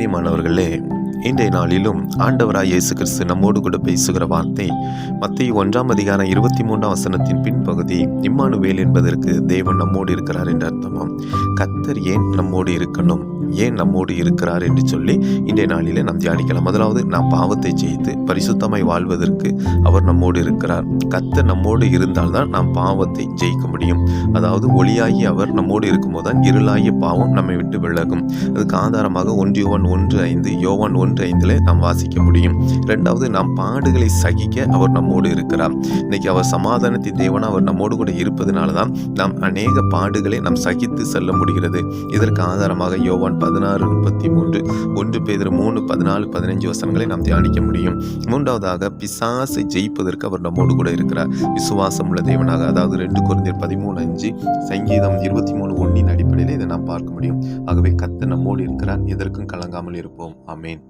பிரியமானவர்களே, இன்றைய நாளிலும் ஆண்டவராய் இயேசு கிறிஸ்து நம்மோடு கூட பேசுகிற வார்த்தை மத்தேயு 1:23 பின்பகுதி, இம்மானுவேல் என்பதற்கு தேவன் நம்மோடு இருக்கிறார் என்று அர்த்தமாம். கர்த்தர் ஏன் நம்மோடு இருக்கணும், ஏன் நம்மோடு இருக்கிறார் என்று சொல்லி இன்றைய நாளிலே நாம் தியானிக்கலாம். முதலாவது, நாம் பாவத்தை ஜெயித்து பரிசுத்தமாய் வாழ்வதற்கு அவர் நம்மோடு இருக்கிறார். கர்த்தர் நம்மோடு இருந்தால்தான் நாம் பாவத்தை ஜெயிக்க முடியும். அதாவது ஒளியாகி அவர் நம்மோடு இருக்கும்போது தான் இருளாகிய பாவம் நம்மை விட்டு விலகும். அதுக்கு ஆதாரமாக 1 யோவான் 1:5, யோவான் 1:5 நாம் வாசிக்க முடியும். இரண்டாவது, நாம் பாடுகளை சகிக்க அவர் நம்மோடு இருக்கிறார். இன்னைக்கு அவர் சமாதானத்தின் தேவனா அவர் நம்மோடு கூட இருப்பதனால தான் நாம் அநேக பாடுகளை நாம் சகித்து செல்ல முடிகிறது. இதற்கு ஆதாரமாக யோவான் 16:33, 1 பேதுரு 3:14-15 நாம் தியானிக்க முடியும். மூன்றாவதாக, பிசாசை ஜெயிப்பதற்கு அவர் நம்மோடு கூட இருக்கிறார். விசுவாசம் உள்ள தேவனாக, அதாவது 2 கொரிந்தியர் 13:5, சங்கீதம் 23:1 அடிப்படையில் இதை நாம் பார்க்க முடியும். ஆகவே கர்த்தர் நம்மோடு இருக்கிறார். எதற்கும் கலங்காமல் இருப்போம். ஆமென்.